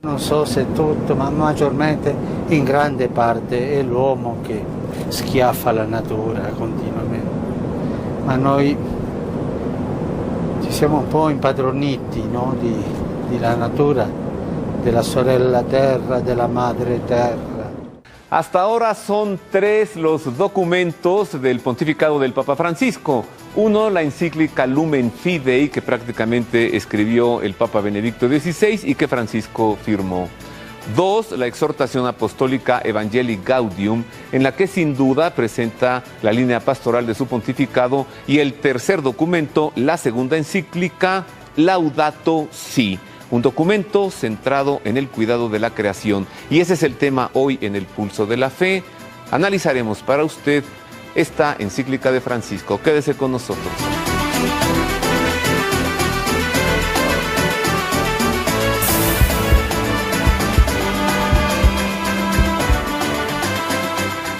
Non so se tutto, ma maggiormente in grande parte è l'uomo che schiaffa la natura continuamente. Ma noi ci siamo un po' impadroniti, no? di la natura, della sorella terra, della madre terra. Hasta ahora son 3 los documentos del pontificado del Papa Francisco. Uno, la encíclica Lumen Fidei, que prácticamente escribió el Papa Benedicto XVI y que Francisco firmó. 2, la exhortación apostólica Evangelii Gaudium, en la que sin duda presenta la línea pastoral de su pontificado. Y el tercer documento, la segunda encíclica Laudato Si, un documento centrado en el cuidado de la creación. Y ese es el tema hoy en el Pulso de la Fe. Analizaremos para usted esta encíclica de Francisco. Quédese con nosotros.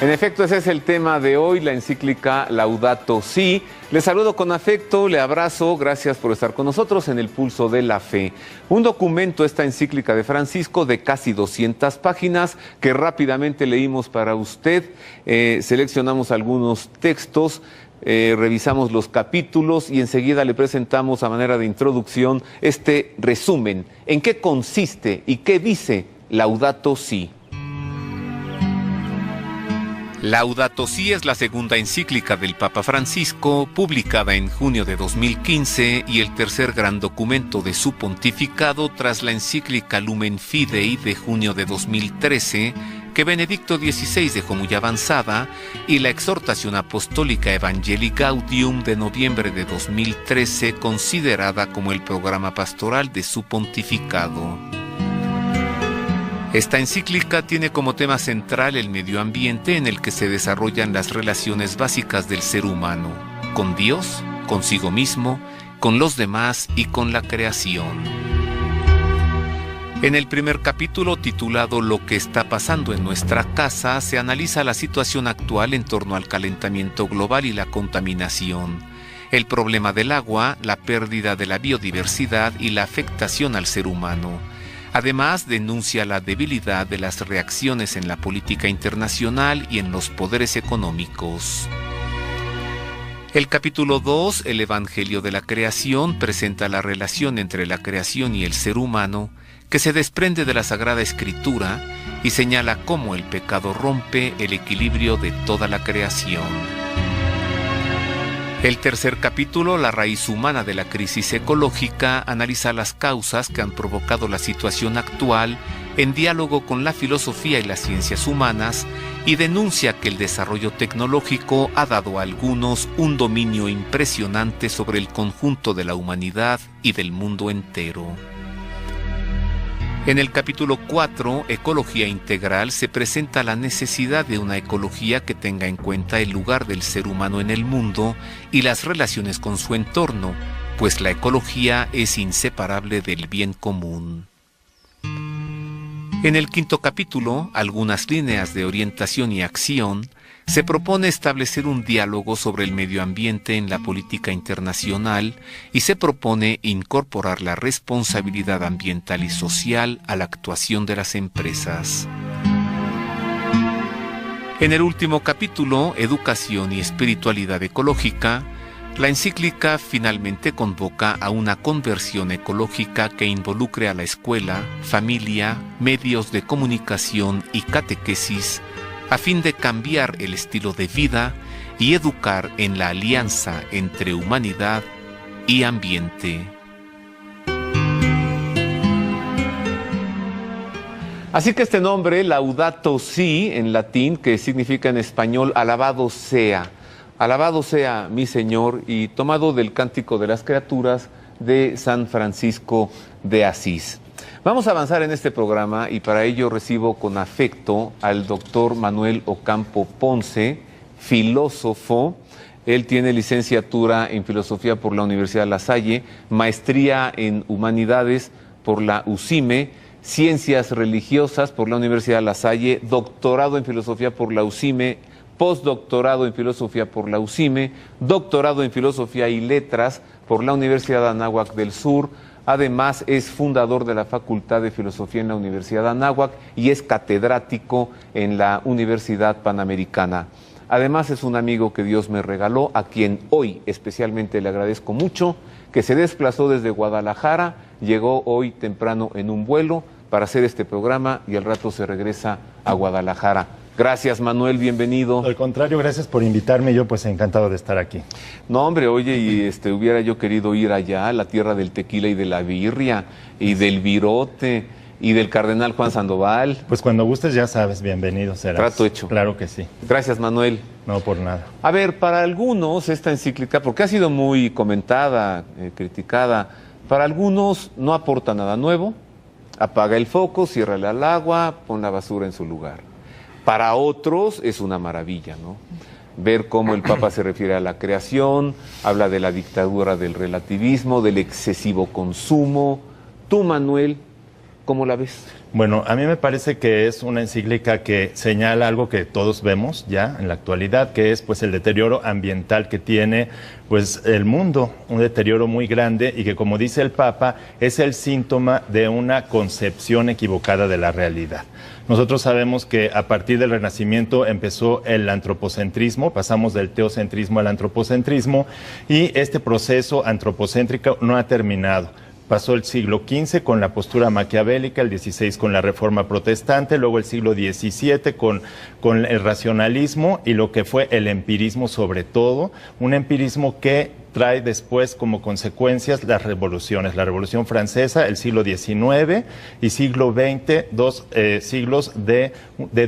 En efecto, ese es el tema de hoy, la encíclica Laudato Si. Le saludo con afecto, le abrazo, gracias por estar con nosotros en el Pulso de la Fe. Un documento, esta encíclica de Francisco, de casi 200 páginas, que rápidamente leímos para usted. Seleccionamos algunos textos, revisamos los capítulos y enseguida le presentamos a manera de introducción este resumen. ¿En qué consiste y qué dice Laudato Si? Laudato Si es la segunda encíclica del Papa Francisco, publicada en junio de 2015 y el tercer gran documento de su pontificado tras la encíclica Lumen Fidei de junio de 2013, que Benedicto XVI dejó muy avanzada, y la exhortación apostólica Evangelii Gaudium de noviembre de 2013, considerada como el programa pastoral de su pontificado. Esta encíclica tiene como tema central el medio ambiente en el que se desarrollan las relaciones básicas del ser humano, con Dios, consigo mismo, con los demás y con la creación. En el primer capítulo, titulado Lo que está pasando en nuestra casa, se analiza la situación actual en torno al calentamiento global y la contaminación, el problema del agua, la pérdida de la biodiversidad y la afectación al ser humano. Además, denuncia la debilidad de las reacciones en la política internacional y en los poderes económicos. El capítulo 2, el Evangelio de la Creación, presenta la relación entre la creación y el ser humano, que se desprende de la Sagrada Escritura y señala cómo el pecado rompe el equilibrio de toda la creación. El tercer capítulo, la raíz humana de la crisis ecológica, analiza las causas que han provocado la situación actual en diálogo con la filosofía y las ciencias humanas y denuncia que el desarrollo tecnológico ha dado a algunos un dominio impresionante sobre el conjunto de la humanidad y del mundo entero. En el capítulo 4, Ecología Integral, se presenta la necesidad de una ecología que tenga en cuenta el lugar del ser humano en el mundo y las relaciones con su entorno, pues la ecología es inseparable del bien común. En el quinto capítulo, Algunas líneas de orientación y acción, se propone establecer un diálogo sobre el medio ambiente en la política internacional y se propone incorporar la responsabilidad ambiental y social a la actuación de las empresas. En el último capítulo, Educación y espiritualidad ecológica, la encíclica finalmente convoca a una conversión ecológica que involucre a la escuela, familia, medios de comunicación y catequesis, a fin de cambiar el estilo de vida y educar en la alianza entre humanidad y ambiente. Así que este nombre, Laudato Si, en latín, que significa en español alabado sea mi Señor, y tomado del Cántico de las Criaturas de San Francisco de Asís. Vamos a avanzar en este programa y para ello recibo con afecto al doctor Manuel Ocampo Ponce, filósofo. Él tiene licenciatura en Filosofía por la Universidad La Salle, maestría en Humanidades por la UCIME, Ciencias Religiosas por la Universidad La Salle, doctorado en Filosofía por la UCIME, postdoctorado en Filosofía por la UCIME, doctorado en Filosofía y Letras por la Universidad Anáhuac del Sur, Además, es fundador de la Facultad de Filosofía en la Universidad Anáhuac y es catedrático en la Universidad Panamericana. Además, es un amigo que Dios me regaló, a quien hoy especialmente le agradezco mucho, que se desplazó desde Guadalajara, llegó hoy temprano en un vuelo para hacer este programa y al rato se regresa a Guadalajara. Gracias, Manuel, bienvenido. Al contrario, gracias por invitarme, yo pues encantado de estar aquí. No, hombre, oye, y hubiera yo querido ir allá, a la tierra del tequila y de la birria, y del virote, y del cardenal Juan Sandoval. Pues cuando gustes ya sabes, bienvenido serás. Trato hecho. Claro que sí. Gracias, Manuel. No, por nada. A ver, para algunos esta encíclica, porque ha sido muy comentada, criticada, para algunos no aporta nada nuevo, apaga el foco, ciérrale al agua, pon la basura en su lugar. Para otros es una maravilla, ¿no? Ver cómo el Papa se refiere a la creación, habla de la dictadura del relativismo, del excesivo consumo. Tú, Manuel, ¿cómo la ves? Bueno, a mí me parece que es una encíclica que señala algo que todos vemos ya en la actualidad, que es pues el deterioro ambiental que tiene pues el mundo, un deterioro muy grande y que, como dice el Papa, es el síntoma de una concepción equivocada de la realidad. Nosotros sabemos que a partir del Renacimiento empezó el antropocentrismo, pasamos del teocentrismo al antropocentrismo y este proceso antropocéntrico no ha terminado. Pasó el siglo XV con la postura maquiavélica, el XVI con la Reforma Protestante, luego el siglo XVII con el racionalismo y lo que fue el empirismo sobre todo, un empirismo que trae después como consecuencias las revoluciones, la Revolución Francesa, el siglo XIX y siglo XX, dos siglos de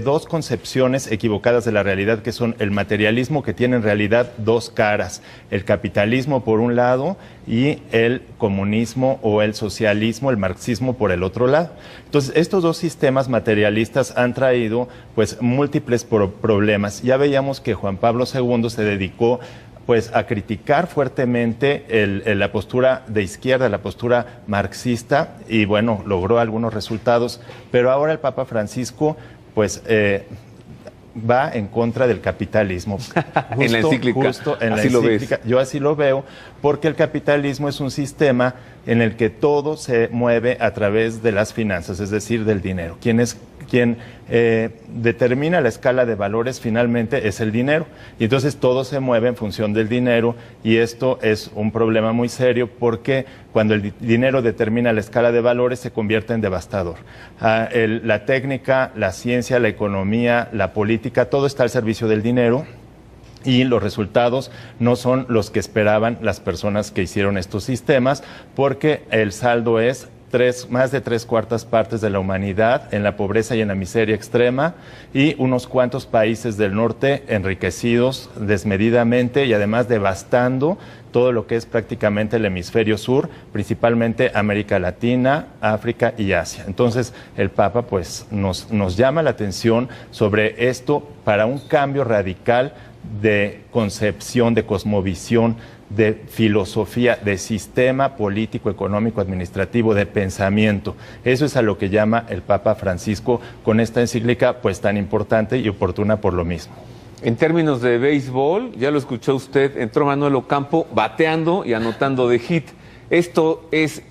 dos concepciones equivocadas de la realidad, que son el materialismo, que tiene en realidad dos caras, el capitalismo por un lado y el comunismo o el socialismo, el marxismo por el otro lado. Entonces, estos dos sistemas materialistas han traído pues múltiples problemas. Ya veíamos que Juan Pablo II se dedicó pues a criticar fuertemente la postura de izquierda, la postura marxista, y bueno, logró algunos resultados, pero ahora el Papa Francisco pues va en contra del capitalismo. En la encíclica, así lo ves. Yo así lo veo, porque el capitalismo es un sistema en el que todo se mueve a través de las finanzas, es decir, del dinero. Quien determina la escala de valores finalmente es el dinero, y entonces todo se mueve en función del dinero, y esto es un problema muy serio porque cuando el dinero determina la escala de valores se convierte en devastador. La técnica, la ciencia, la economía, la política, todo está al servicio del dinero. Y los resultados no son los que esperaban las personas que hicieron estos sistemas, porque el saldo es más de 3/4 partes de la humanidad en la pobreza y en la miseria extrema, y unos cuantos países del norte enriquecidos desmedidamente y además devastando todo lo que es prácticamente el hemisferio sur, principalmente América Latina, África y Asia. Entonces el Papa pues nos llama la atención sobre esto para un cambio radical de concepción, de cosmovisión, de filosofía, de sistema político, económico, administrativo, de pensamiento. Eso es a lo que llama el Papa Francisco con esta encíclica pues tan importante y oportuna por lo mismo. En términos de béisbol, ya lo escuchó usted, entró Manuel Ocampo bateando y anotando de hit. Esto es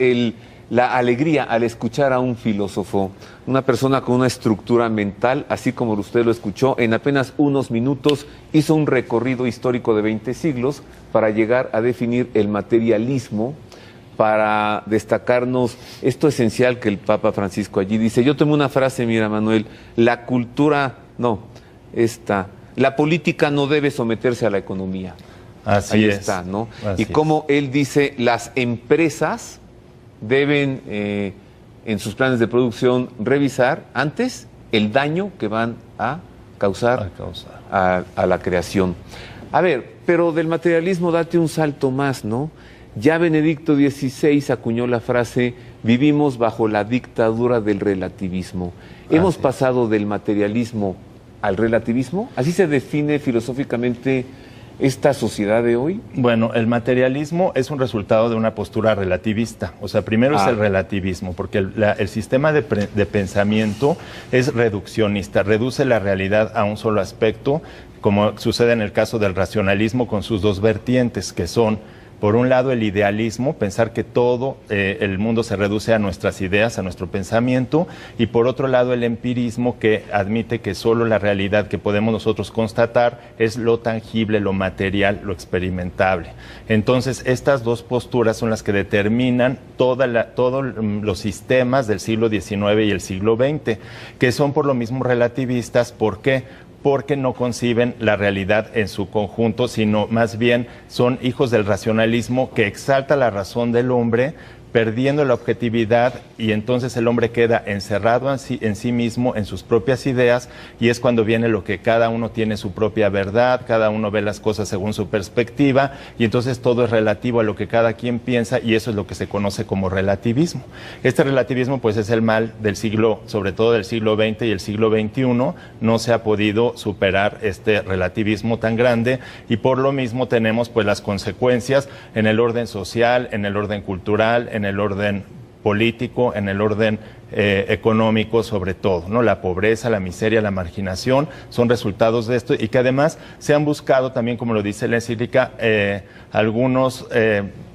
la alegría al escuchar a un filósofo, una persona con una estructura mental, así como usted lo escuchó, en apenas unos minutos hizo un recorrido histórico de 20 siglos para llegar a definir el materialismo, para destacarnos esto esencial que el Papa Francisco allí dice. Yo tomé una frase, mira, Manuel, la política no debe someterse a la economía. Así ahí es. está, ¿no? Así y como él dice, las empresas deben en sus planes de producción revisar antes el daño que van a causar a la creación. A ver, pero del materialismo date un salto más, ¿no? Ya Benedicto XVI acuñó la frase, vivimos bajo la dictadura del relativismo. ¿Hemos pasado del materialismo al relativismo? ¿Así se define filosóficamente esta sociedad de hoy? Bueno, el materialismo es un resultado de una postura relativista. O sea, primero es el relativismo, porque el sistema de pensamiento es reduccionista, reduce la realidad a un solo aspecto, como sucede en el caso del racionalismo con sus dos vertientes, que son Por un lado, el idealismo, pensar que todo el mundo se reduce a nuestras ideas, a nuestro pensamiento, y por otro lado, el empirismo, que admite que solo la realidad que podemos nosotros constatar es lo tangible, lo material, lo experimentable. Entonces, estas dos posturas son las que determinan todos los sistemas del siglo XIX y el siglo XX, que son por lo mismo relativistas. ¿Por qué? Porque no conciben la realidad en su conjunto, sino más bien son hijos del racionalismo que exalta la razón del hombre, perdiendo la objetividad, y entonces el hombre queda encerrado en sí mismo, en sus propias ideas, y es cuando viene lo que cada uno tiene su propia verdad, cada uno ve las cosas según su perspectiva, y entonces todo es relativo a lo que cada quien piensa, y eso es lo que se conoce como relativismo. Este relativismo pues es el mal del siglo, sobre todo del siglo XX y el siglo XXI. No se ha podido superar este relativismo tan grande, y por lo mismo tenemos pues las consecuencias en el orden social, en el orden cultural, en el orden político, en el orden económico sobre todo, ¿no? La pobreza, la miseria, la marginación son resultados de esto, y que además se han buscado también, como lo dice la encíclica, algunos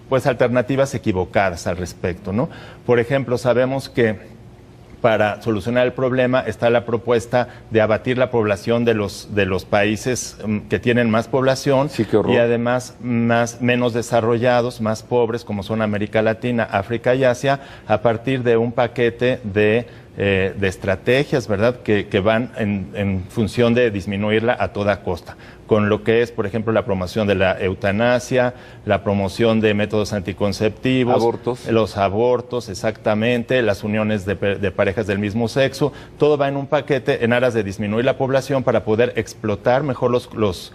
pues alternativas equivocadas al respecto, ¿no? Por ejemplo, sabemos que para solucionar el problema está la propuesta de abatir la población de los países que tienen más población, sí, qué horror, y además menos desarrollados, más pobres, como son América Latina, África y Asia, a partir de un paquete de estrategias, ¿verdad?, que van en función de disminuirla a toda costa, con lo que es, por ejemplo, la promoción de la eutanasia, la promoción de métodos anticonceptivos, los abortos, exactamente, las uniones de parejas del mismo sexo. Todo va en un paquete en aras de disminuir la población para poder explotar mejor los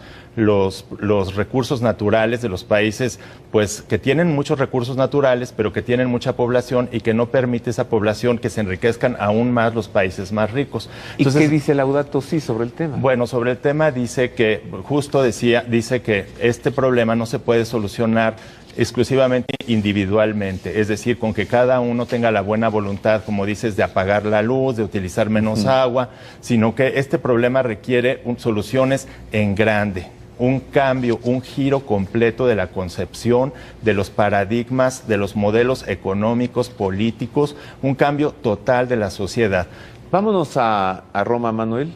recursos naturales de los países, pues que tienen muchos recursos naturales, pero que tienen mucha población, y que no permite esa población que se enriquezcan aún más los países más ricos. Entonces, ¿y qué dice Laudato Si sobre el tema? Bueno, sobre el tema dice que, dice que este problema no se puede solucionar exclusivamente individualmente, es decir, con que cada uno tenga la buena voluntad, como dices, de apagar la luz, de utilizar menos agua, sino que este problema requiere soluciones en grande. Un cambio, un giro completo de la concepción, de los paradigmas, de los modelos económicos, políticos, un cambio total de la sociedad. Vámonos a Roma, Manuel.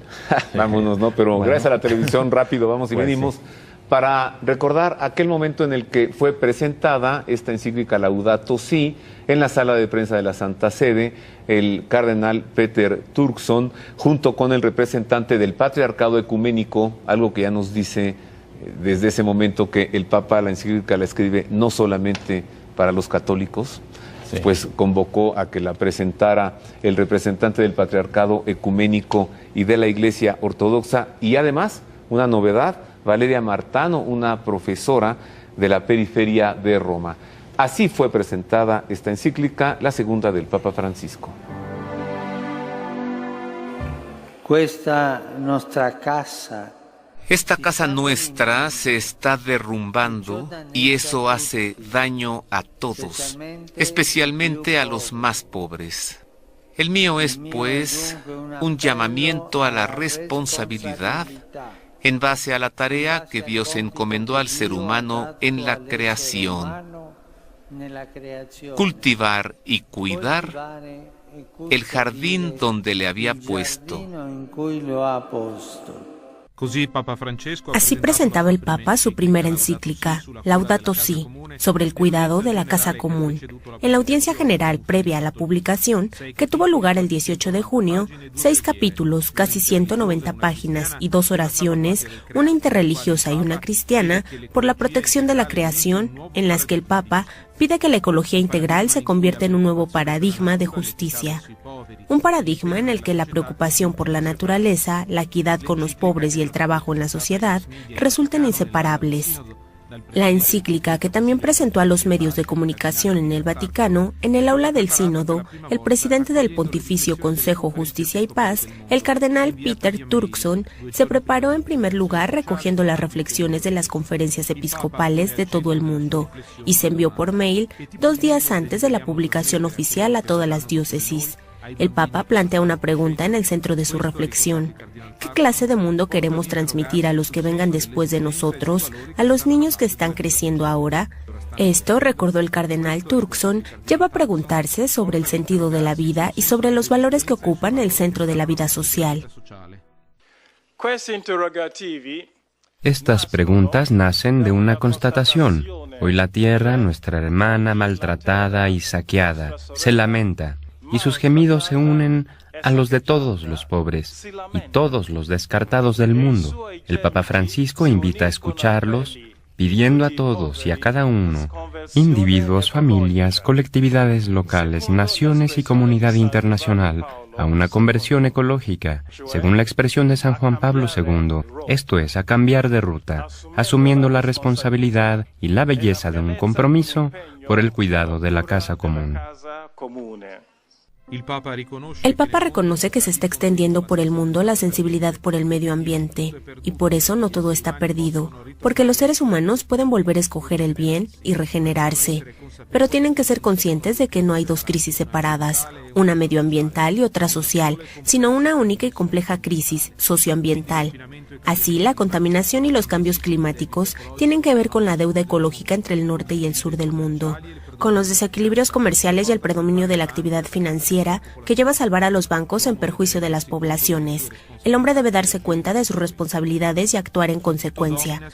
Vámonos, ¿no? Pero bueno, gracias a la televisión, rápido, vamos y pues venimos. Sí. Para recordar aquel momento en el que fue presentada esta encíclica Laudato Si en la sala de prensa de la Santa Sede, el cardenal Peter Turkson, junto con el representante del Patriarcado Ecuménico, algo que ya nos dice desde ese momento que el Papa la encíclica la escribe no solamente para los católicos, sí, pues convocó a que la presentara el representante del Patriarcado Ecuménico y de la Iglesia Ortodoxa, y además, una novedad, Valeria Martano, una profesora de la periferia de Roma. Así fue presentada esta encíclica, la segunda del Papa Francisco. Esta casa nuestra se está derrumbando, y eso hace daño a todos, especialmente a los más pobres. El mío es, pues, un llamamiento a la responsabilidad en base a la tarea que Dios encomendó al ser humano en la creación: cultivar y cuidar el jardín donde le había puesto. Así presentaba el Papa su primera encíclica, Laudato Si, sobre el cuidado de la casa común. En la audiencia general previa a la publicación, que tuvo lugar el 18 de junio, 6 capítulos, casi 190 páginas y 2 oraciones, una interreligiosa y una cristiana, por la protección de la creación, en las que el Papa pide que la ecología integral se convierta en un nuevo paradigma de justicia. Un paradigma en el que la preocupación por la naturaleza, la equidad con los pobres y el trabajo en la sociedad resulten inseparables. La encíclica, que también presentó a los medios de comunicación en el Vaticano, en el aula del Sínodo, el presidente del Pontificio Consejo Justicia y Paz, el cardenal Peter Turkson, se preparó en primer lugar recogiendo las reflexiones de las conferencias episcopales de todo el mundo, y se envió por mail 2 días antes de la publicación oficial a todas las diócesis. El Papa plantea una pregunta en el centro de su reflexión. ¿Qué clase de mundo queremos transmitir a los que vengan después de nosotros, a los niños que están creciendo ahora? Esto, recordó el cardenal Turkson, lleva a preguntarse sobre el sentido de la vida y sobre los valores que ocupan el centro de la vida social. Estas preguntas nacen de una constatación. Hoy la tierra, nuestra hermana maltratada y saqueada, se lamenta, y sus gemidos se unen a los de todos los pobres y todos los descartados del mundo. El Papa Francisco invita a escucharlos, pidiendo a todos y a cada uno, individuos, familias, colectividades locales, naciones y comunidad internacional, a una conversión ecológica, según la expresión de San Juan Pablo II, esto es, a cambiar de ruta, asumiendo la responsabilidad y la belleza de un compromiso por el cuidado de la casa común. El Papa reconoce que se está extendiendo por el mundo la sensibilidad por el medio ambiente, y por eso no todo está perdido, porque los seres humanos pueden volver a escoger el bien y regenerarse, pero tienen que ser conscientes de que no hay dos crisis separadas, una medioambiental y otra social, sino una única y compleja crisis socioambiental. Así, la contaminación y los cambios climáticos tienen que ver con la deuda ecológica entre el norte y el sur del mundo, con los desequilibrios comerciales y el predominio de la actividad financiera que lleva a salvar a los bancos en perjuicio de las poblaciones. El hombre debe darse cuenta de sus responsabilidades y actuar en consecuencia.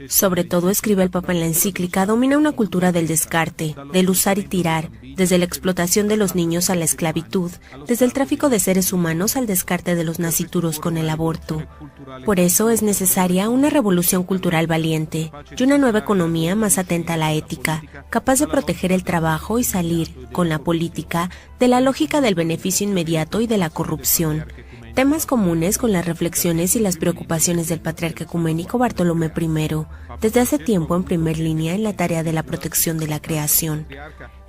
Sobre todo, escribe el Papa en la encíclica, domina una cultura del descarte, del usar y tirar, desde la explotación de los niños a la esclavitud, desde el tráfico de seres humanos al descarte de los nacituros con el aborto. Por eso es necesaria una revolución cultural valiente y una nueva economía más atenta a la ética, capaz de proteger el trabajo y salir, con la política, de la lógica del beneficio inmediato y de la corrupción. Temas comunes con las reflexiones y las preocupaciones del patriarca ecuménico Bartolomé I, desde hace tiempo en primer línea en la tarea de la protección de la creación.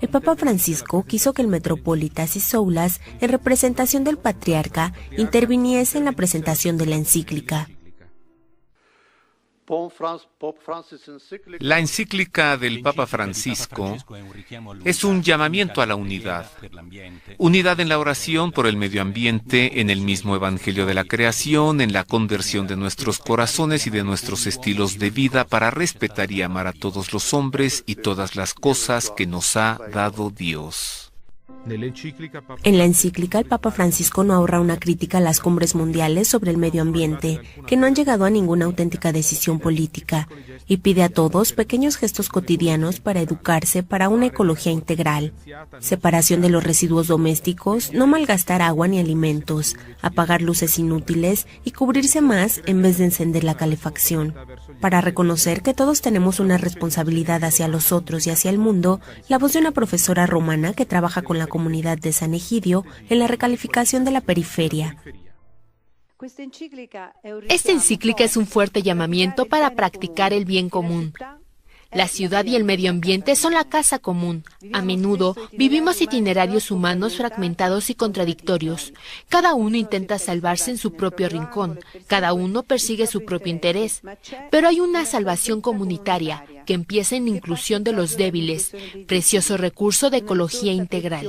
El Papa Francisco quiso que el Metropolitas y Soulas, en representación del patriarca, interviniese en la presentación de la encíclica. La encíclica del Papa Francisco es un llamamiento a la unidad. Unidad en la oración por el medio ambiente, en el mismo evangelio de la creación, en la conversión de nuestros corazones y de nuestros estilos de vida para respetar y amar a todos los hombres y todas las cosas que nos ha dado Dios. En la encíclica, el Papa Francisco no ahorra una crítica a las cumbres mundiales sobre el medio ambiente, que no han llegado a ninguna auténtica decisión política, y pide a todos pequeños gestos cotidianos para educarse para una ecología integral. Separación de los residuos domésticos, no malgastar agua ni alimentos, apagar luces inútiles y cubrirse más en vez de encender la calefacción. Para reconocer que todos tenemos una responsabilidad hacia los otros y hacia el mundo, la voz de una profesora romana que trabaja con la comunidad de San Egidio en la recalificación de la periferia. Esta encíclica es un fuerte llamamiento para practicar el bien común. La ciudad y el medio ambiente son la casa común. A menudo vivimos itinerarios humanos fragmentados y contradictorios. Cada uno intenta salvarse en su propio rincón. Cada uno persigue su propio interés. Pero hay una salvación comunitaria que empieza en la inclusión de los débiles, precioso recurso de ecología integral.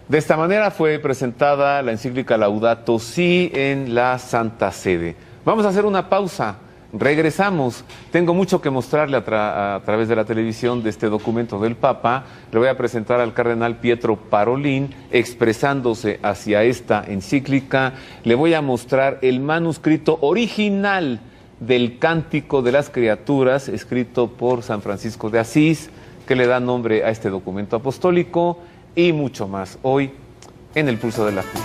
De esta manera fue presentada la encíclica Laudato Si en la Santa Sede. Vamos a hacer una pausa. Regresamos. Tengo mucho que mostrarle a través de la televisión de este documento del Papa. Le voy a presentar al cardenal Pietro Parolin expresándose hacia esta encíclica. Le voy a mostrar el manuscrito original del Cántico de las Criaturas, escrito por San Francisco de Asís, que le da nombre a este documento apostólico, y mucho más hoy en El Pulso de la Fe.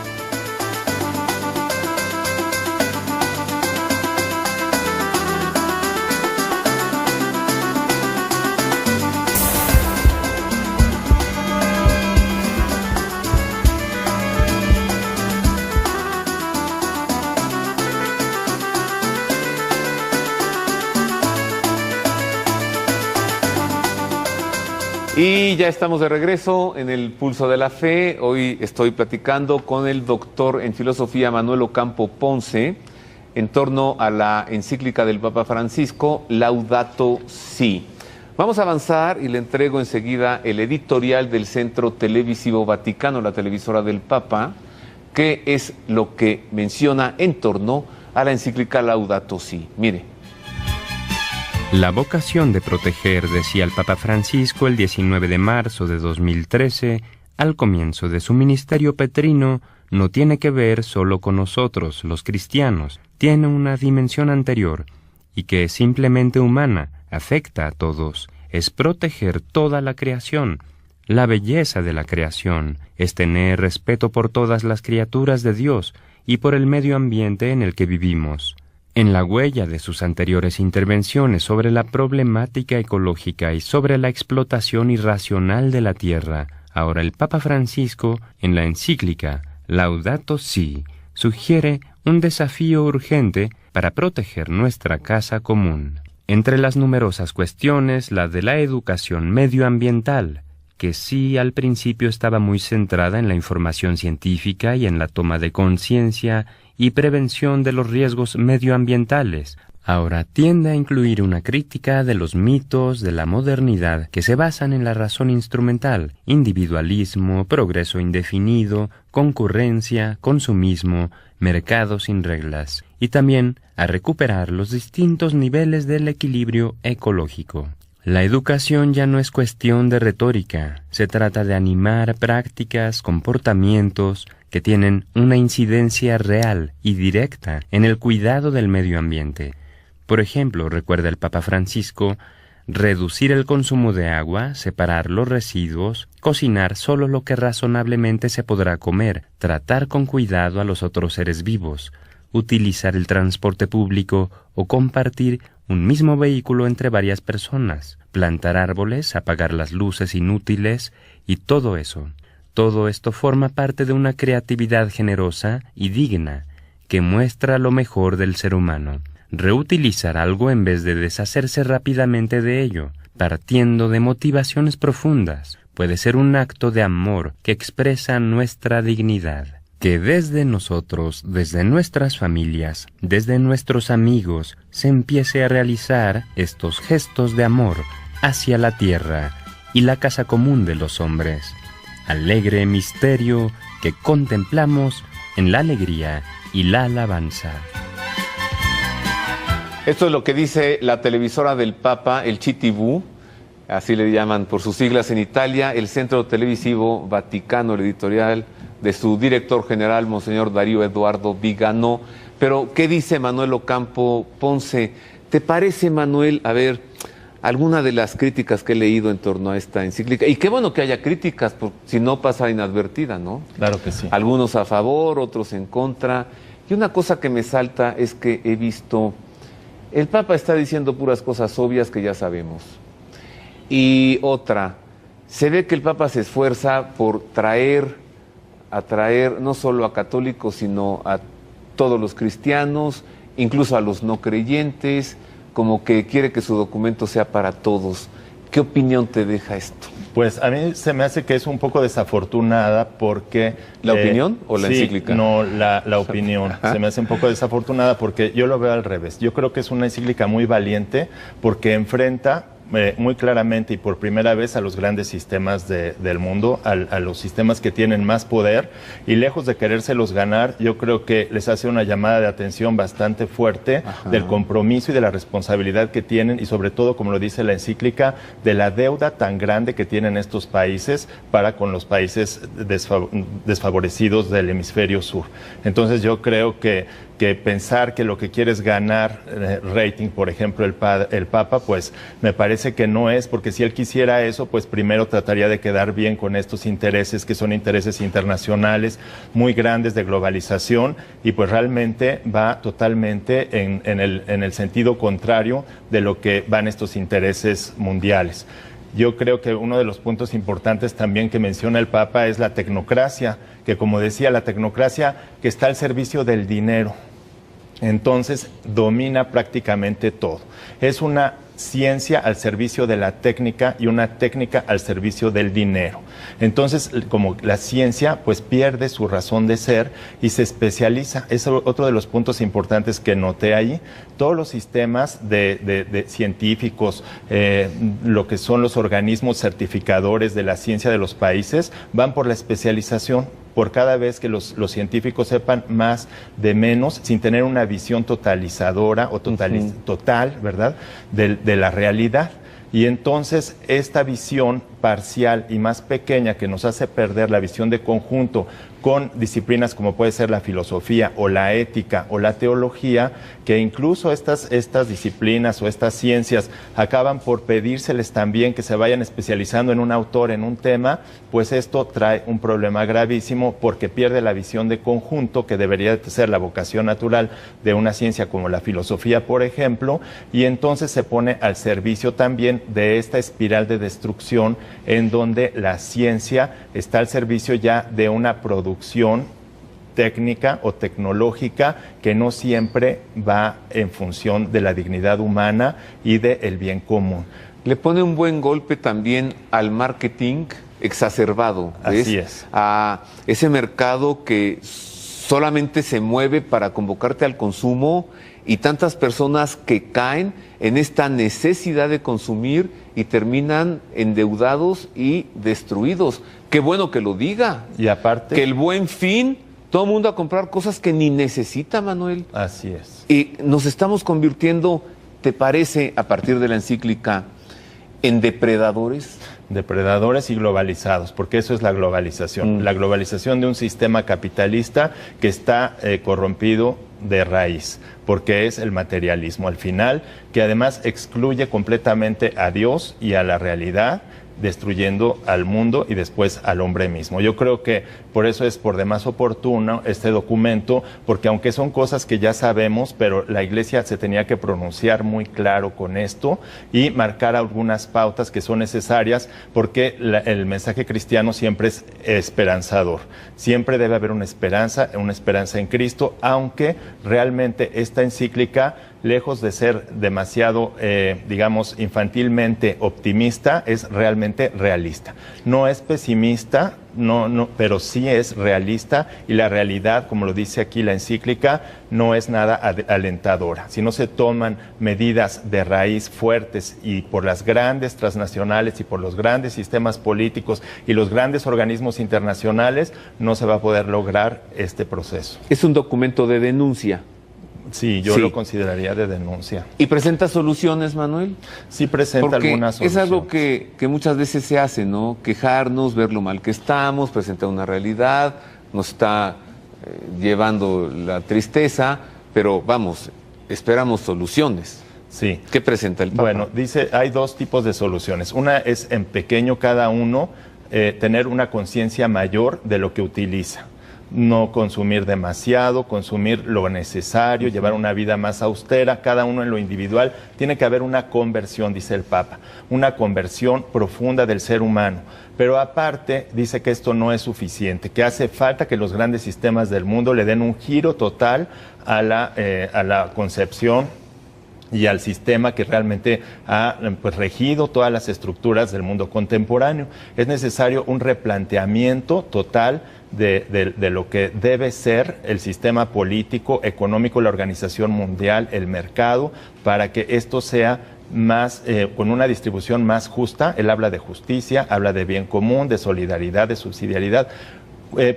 Y ya estamos de regreso en el Pulso de la Fe. Hoy estoy platicando con el doctor en filosofía Manuel Ocampo Ponce en torno a la encíclica del Papa Francisco, Laudato Si. Vamos a avanzar y le entrego enseguida el editorial del Centro Televisivo Vaticano, la televisora del Papa, que es lo que menciona en torno a la encíclica Laudato Si. Mire. La vocación de proteger, decía el Papa Francisco el 19 de marzo de 2013, al comienzo de su ministerio petrino, no tiene que ver solo con nosotros, los cristianos, tiene una dimensión anterior y que es simplemente humana, afecta a todos, es proteger toda la creación. La belleza de la creación es tener respeto por todas las criaturas de Dios y por el medio ambiente en el que vivimos. En la huella de sus anteriores intervenciones sobre la problemática ecológica y sobre la explotación irracional de la tierra, ahora el Papa Francisco, en la encíclica Laudato Si, sugiere un desafío urgente para proteger nuestra casa común. Entre las numerosas cuestiones, la de la educación medioambiental, que sí al principio estaba muy centrada en la información científica y en la toma de conciencia y prevención de los riesgos medioambientales, ahora tiende a incluir una crítica de los mitos de la modernidad que se basan en la razón instrumental, individualismo, progreso indefinido, concurrencia, consumismo, mercado sin reglas, y también a recuperar los distintos niveles del equilibrio ecológico. La educación ya no es cuestión de retórica, se trata de animar prácticas, comportamientos que tienen una incidencia real y directa en el cuidado del medio ambiente. Por ejemplo, recuerda el Papa Francisco, reducir el consumo de agua, separar los residuos, cocinar solo lo que razonablemente se podrá comer, tratar con cuidado a los otros seres vivos, utilizar el transporte público o compartir un mismo vehículo entre varias personas, plantar árboles, apagar las luces inútiles y todo eso. Todo esto forma parte de una creatividad generosa y digna que muestra lo mejor del ser humano. Reutilizar algo en vez de deshacerse rápidamente de ello, partiendo de motivaciones profundas, puede ser un acto de amor que expresa nuestra dignidad. Que desde nosotros, desde nuestras familias, desde nuestros amigos, se empiece a realizar estos gestos de amor hacia la tierra y la casa común de los hombres. Alegre misterio que contemplamos en la alegría y la alabanza. Esto es lo que dice la televisora del Papa, el CTV, así le llaman por sus siglas en Italia, el Centro Televisivo Vaticano, el editorial de su director general, Monseñor Darío Eduardo Vigano. Pero, ¿qué dice Manuel Ocampo Ponce? ¿Te parece, Manuel, a ver, alguna de las críticas que he leído en torno a esta encíclica? Y qué bueno que haya críticas, porque si no pasa inadvertida, ¿no? Claro que sí. Algunos a favor, otros en contra. Y una cosa que me salta es que he visto, el Papa está diciendo puras cosas obvias que ya sabemos. Y otra, se ve que el Papa se esfuerza por atraer no solo a católicos, sino a todos los cristianos, incluso a los no creyentes, como que quiere que su documento sea para todos. ¿Qué opinión te deja esto? Pues a mí se me hace que es un poco desafortunada porque... ¿La opinión o la encíclica? No, la opinión. Se me hace un poco desafortunada porque yo lo veo al revés. Yo creo que es una encíclica muy valiente porque enfrenta muy claramente y por primera vez a los grandes sistemas del mundo, a los sistemas que tienen más poder, y lejos de querérselos ganar, yo creo que les hace una llamada de atención bastante fuerte del compromiso y de la responsabilidad que tienen, y sobre todo, como lo dice la encíclica, de la deuda tan grande que tienen estos países para con los países desfavorecidos del hemisferio sur. Entonces yo creo que pensar que lo que quiere es ganar rating, por ejemplo, el Papa, pues me parece que no es, porque si él quisiera eso, pues primero trataría de quedar bien con estos intereses, que son intereses internacionales muy grandes de globalización, y pues realmente va totalmente en el sentido contrario de lo que van estos intereses mundiales. Yo creo que uno de los puntos importantes también que menciona el Papa es la tecnocracia, que como decía, la tecnocracia que está al servicio del dinero. Entonces domina prácticamente todo. Es una ciencia al servicio de la técnica y una técnica al servicio del dinero. Entonces, como la ciencia pues pierde su razón de ser y se especializa. Es otro de los puntos importantes que noté ahí. Todos los sistemas de científicos, lo que son los organismos certificadores de la ciencia de los países, van por la especialización, por cada vez que los científicos sepan más de menos, sin tener una visión totalizadora o total, ¿verdad?, de la realidad. Y entonces esta visión parcial y más pequeña que nos hace perder la visión de conjunto con disciplinas como puede ser la filosofía o la ética o la teología, que incluso estas disciplinas o estas ciencias acaban por pedírseles también que se vayan especializando en un autor, en un tema, pues esto trae un problema gravísimo porque pierde la visión de conjunto que debería ser la vocación natural de una ciencia como la filosofía, por ejemplo, y entonces se pone al servicio también de esta espiral de destrucción en donde la ciencia está al servicio ya de una producción técnica o tecnológica que no siempre va en función de la dignidad humana y del bien común. Le pone un buen golpe también al marketing exacerbado, ¿ves? Así es. A ese mercado que solamente se mueve para convocarte al consumo y tantas personas que caen en esta necesidad de consumir y terminan endeudados y destruidos. Qué bueno que lo diga. Y aparte, que el Buen Fin, todo el mundo a comprar cosas que ni necesita, Manuel. Así es. Y nos estamos convirtiendo, ¿te parece, a partir de la encíclica, en depredadores? Depredadores y globalizados, porque eso es la globalización. La globalización de un sistema capitalista que está corrompido de raíz, porque es el materialismo al final, que además excluye completamente a Dios y a la realidad, destruyendo al mundo y después al hombre mismo. Yo creo que por eso es por demás oportuno este documento, porque aunque son cosas que ya sabemos, pero la Iglesia se tenía que pronunciar muy claro con esto y marcar algunas pautas que son necesarias, porque el mensaje cristiano siempre es esperanzador. Siempre debe haber una esperanza en Cristo, aunque realmente esta encíclica, lejos de ser demasiado, digamos, infantilmente optimista, es realmente realista. No es pesimista, pero sí es realista, y la realidad, como lo dice aquí la encíclica, no es nada alentadora. Si no se toman medidas de raíz fuertes y por las grandes transnacionales y por los grandes sistemas políticos y los grandes organismos internacionales, no se va a poder lograr este proceso. Es un documento de denuncia. Sí, yo lo consideraría de denuncia. ¿Y presenta soluciones, Manuel? Sí, presenta algunas soluciones. Es algo que muchas veces se hace, ¿no? Quejarnos, ver lo mal que estamos, presentar una realidad, nos está llevando la tristeza, pero vamos, esperamos soluciones. Sí. ¿Qué presenta el Papa? Bueno, dice, hay dos tipos de soluciones. Una es en pequeño cada uno, tener una conciencia mayor de lo que utiliza. No consumir demasiado, consumir lo necesario, llevar una vida más austera, cada uno en lo individual. Tiene que haber una conversión, dice el Papa, una conversión profunda del ser humano. Pero aparte dice que esto no es suficiente, que hace falta que los grandes sistemas del mundo le den un giro total a la concepción y al sistema que realmente ha regido todas las estructuras del mundo contemporáneo. Es necesario un replanteamiento total de lo que debe ser el sistema político, económico, la organización mundial, el mercado, para que esto sea más, con una distribución más justa. Él habla de justicia, habla de bien común, de solidaridad, de subsidiariedad.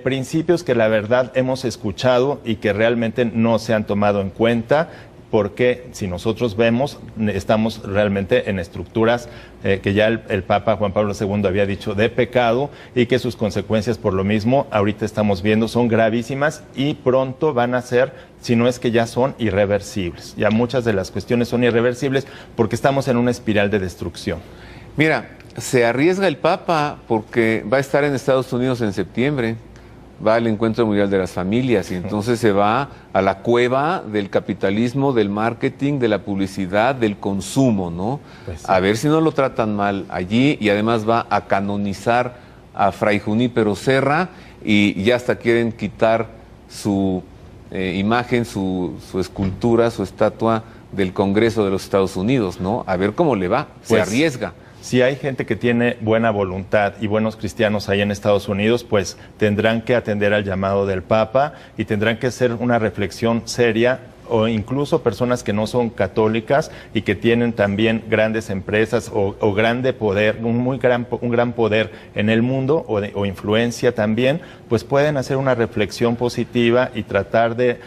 Principios que la verdad hemos escuchado y que realmente no se han tomado en cuenta, porque si nosotros vemos, estamos realmente en estructuras que ya el Papa Juan Pablo II había dicho de pecado, y que sus consecuencias por lo mismo, ahorita estamos viendo, son gravísimas y pronto van a ser, si no es que ya son, irreversibles. Ya muchas de las cuestiones son irreversibles porque estamos en una espiral de destrucción. Mira, se arriesga el Papa porque va a estar en Estados Unidos en septiembre. Va al Encuentro Mundial de las Familias y entonces se va a la cueva del capitalismo, del marketing, de la publicidad, del consumo, ¿no? Pues sí. A ver si no lo tratan mal allí, y además va a canonizar a Fray Junípero Serra, y ya hasta quieren quitar su imagen, su escultura, su estatua del Congreso de los Estados Unidos, ¿no? A ver cómo le va, se Pues, arriesga. Si hay gente que tiene buena voluntad y buenos cristianos ahí en Estados Unidos, pues tendrán que atender al llamado del Papa y tendrán que hacer una reflexión seria, o incluso personas que no son católicas y que tienen también grandes empresas o grande poder, un gran poder en el mundo o influencia también, pues pueden hacer una reflexión positiva y tratar de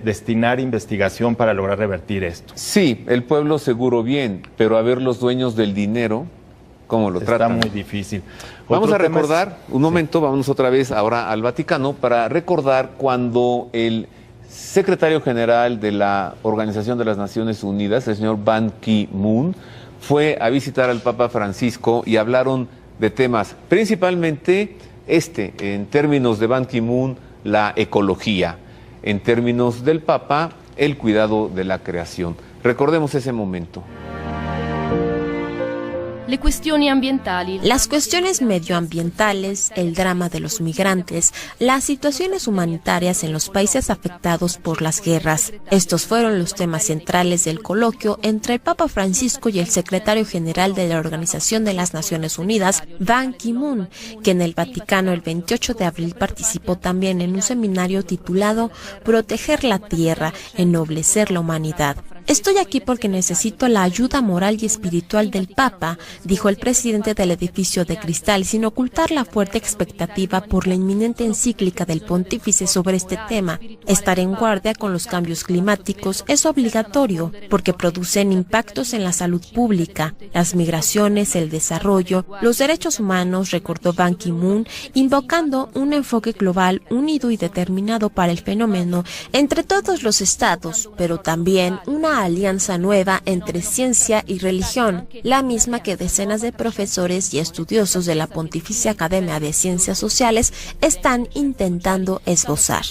destinar investigación para lograr revertir esto. Sí, el pueblo seguro bien, pero a ver los dueños del dinero, ¿cómo lo tratan? Está muy difícil. Vamos Otro a tema recordar, un momento, vámonos otra vez ahora al Vaticano para recordar cuando el secretario general de la Organización de las Naciones Unidas, el señor Ban Ki-moon, fue a visitar al Papa Francisco y hablaron de temas, principalmente en términos de Ban Ki-moon, la ecología, en términos del Papa, el cuidado de la creación. Recordemos ese momento. Las cuestiones medioambientales, el drama de los migrantes, las situaciones humanitarias en los países afectados por las guerras. Estos fueron los temas centrales del coloquio entre el Papa Francisco y el secretario general de la Organización de las Naciones Unidas, Ban Ki-moon, que en el Vaticano el 28 de abril participó también en un seminario titulado Proteger la Tierra, ennoblecer la humanidad. Estoy aquí porque necesito la ayuda moral y espiritual del Papa, dijo el presidente del edificio de cristal, sin ocultar la fuerte expectativa por la inminente encíclica del pontífice sobre este tema. Estar en guardia con los cambios climáticos es obligatorio porque producen impactos en la salud pública, las migraciones, el desarrollo, los derechos humanos, recordó Ban Ki-moon, invocando un enfoque global unido y determinado para el fenómeno entre todos los estados, pero también una alianza nueva entre ciencia y religión, la misma que decenas de profesores y estudiosos de la Pontificia Academia de Ciencias Sociales están intentando esbozar.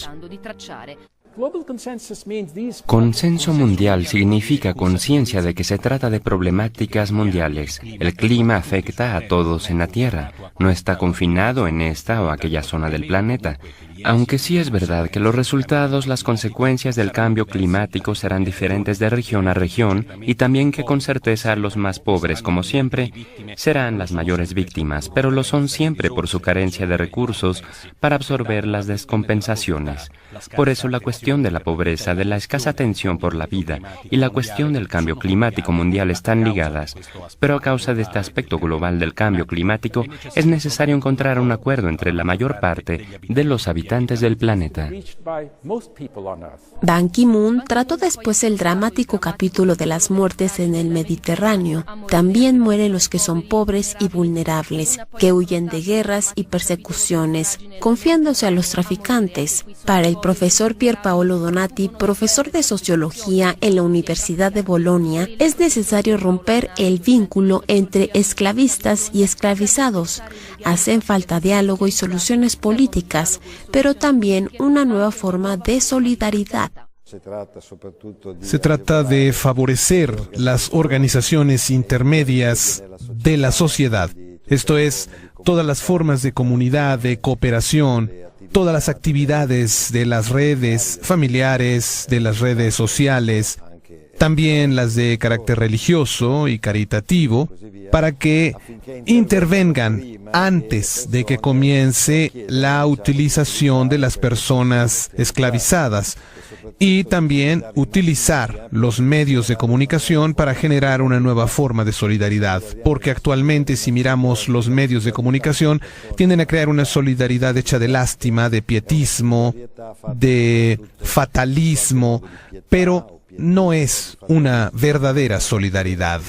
Consenso mundial significa conciencia de que se trata de problemáticas mundiales. El clima afecta a todos en la Tierra, no está confinado en esta o aquella zona del planeta. Aunque sí es verdad que los resultados, las consecuencias del cambio climático serán diferentes de región a región y también que con certeza los más pobres, como siempre, serán las mayores víctimas, pero lo son siempre por su carencia de recursos para absorber las descompensaciones. Por eso la cuestión de la pobreza, de la escasa atención por la vida y la cuestión del cambio climático mundial están ligadas. Pero a causa de este aspecto global del cambio climático, es necesario encontrar un acuerdo entre la mayor parte de los habitantes del planeta. Ban Ki-moon trató después el dramático capítulo de las muertes en el Mediterráneo. También mueren los que son pobres y vulnerables, que huyen de guerras y persecuciones, confiándose a los traficantes. Para el profesor Pier Paolo Donati, profesor de Sociología en la Universidad de Bolonia, es necesario romper el vínculo entre esclavistas y esclavizados. Hacen falta diálogo y soluciones políticas, pero también una nueva forma de solidaridad. Se trata de favorecer las organizaciones intermedias de la sociedad, esto es, todas las formas de comunidad, de cooperación, todas las actividades de las redes familiares, de las redes sociales, también las de carácter religioso y caritativo, para que intervengan antes de que comience la utilización de las personas esclavizadas y también utilizar los medios de comunicación para generar una nueva forma de solidaridad, porque actualmente si miramos los medios de comunicación tienden a crear una solidaridad hecha de lástima, de pietismo, de fatalismo, pero no es una verdadera solidaridad.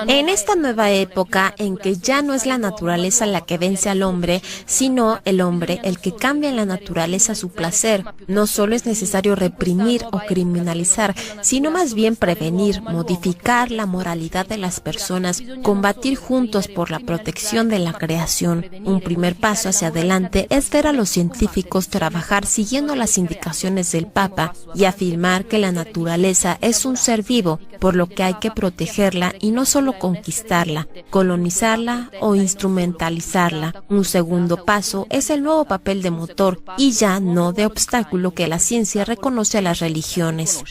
En esta nueva época en que ya no es la naturaleza la que vence al hombre, sino el hombre el que cambia la naturaleza a su placer, no solo es necesario reprimir o criminalizar, sino más bien prevenir, modificar la moralidad de las personas, combatir juntos por la protección de la creación. Un primer paso hacia adelante es ver a los científicos trabajar siguiendo las indicaciones del Papa y afirmar que la naturaleza es un ser vivo, por lo que hay que protegerla y no solo conquistarla, colonizarla o instrumentalizarla. Un segundo paso es el nuevo papel de motor y ya no de obstáculo que la ciencia reconoce a las religiones.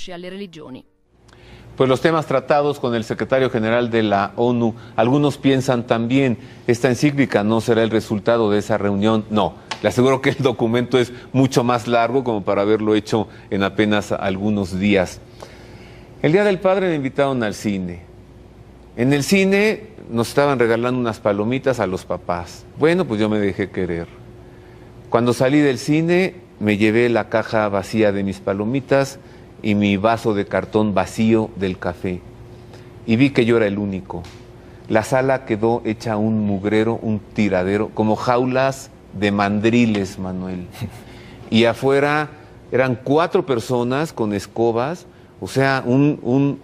pues los temas tratados con el secretario general de la ONU. Algunos piensan también, esta encíclica no será el resultado de esa reunión. No, le aseguro que el documento es mucho más largo como para haberlo hecho en apenas algunos días. El Día del Padre me invitaron al cine. En el cine nos estaban regalando unas palomitas a los papás. Bueno, pues yo me dejé querer. Cuando salí del cine, me llevé la caja vacía de mis palomitas y mi vaso de cartón vacío del café. Y vi que yo era el único. La sala quedó hecha un mugrero, un tiradero, como jaulas de mandriles, Manuel. Y afuera eran 4 personas con escobas, o sea, un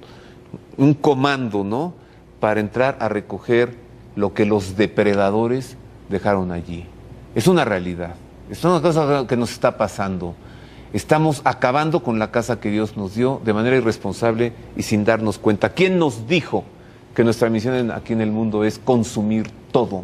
comando, ¿no?, para entrar a recoger lo que los depredadores dejaron allí. Es una realidad, es una cosa que nos está pasando. Estamos acabando con la casa que Dios nos dio de manera irresponsable y sin darnos cuenta. ¿Quién nos dijo que nuestra misión aquí en el mundo es consumir todo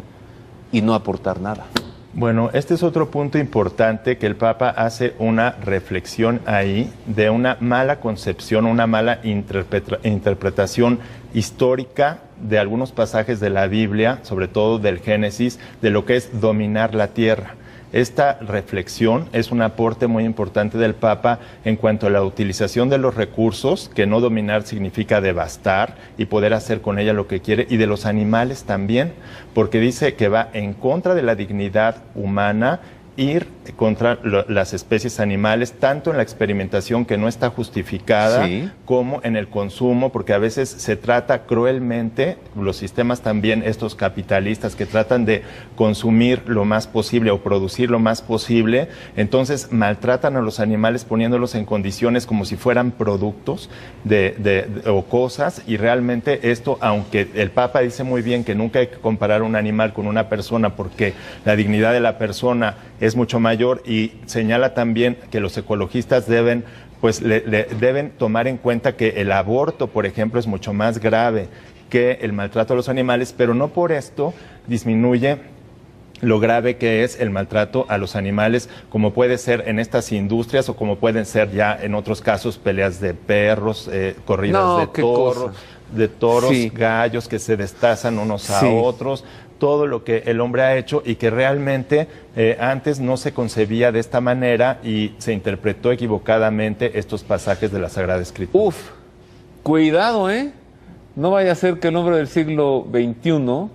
y no aportar nada? Bueno, este es otro punto importante, que el Papa hace una reflexión ahí de una mala concepción, una mala interpretación histórica de algunos pasajes de la Biblia, sobre todo del Génesis, de lo que es dominar la tierra. Esta reflexión es un aporte muy importante del Papa en cuanto a la utilización de los recursos, que no dominar significa devastar y poder hacer con ella lo que quiere, y de los animales también, porque dice que va en contra de la dignidad humana, ir contra las especies animales, tanto en la experimentación que no está justificada, sí, como en el consumo, porque a veces se trata cruelmente, los sistemas también, estos capitalistas que tratan de consumir lo más posible o producir lo más posible, entonces maltratan a los animales poniéndolos en condiciones como si fueran productos o cosas, y realmente esto, aunque el Papa dice muy bien que nunca hay que comparar un animal con una persona porque la dignidad de la persona es mucho mayor, y señala también que los ecologistas deben tomar en cuenta que el aborto, por ejemplo, es mucho más grave que el maltrato a los animales, pero no por esto disminuye lo grave que es el maltrato a los animales, como puede ser en estas industrias o como pueden ser ya en otros casos peleas de perros, corridas de toros, sí, gallos que se destazan unos sí a otros, todo lo que el hombre ha hecho y que realmente antes no se concebía de esta manera y se interpretó equivocadamente estos pasajes de la Sagrada Escritura. Uf, cuidado, no vaya a ser que el hombre del siglo XXI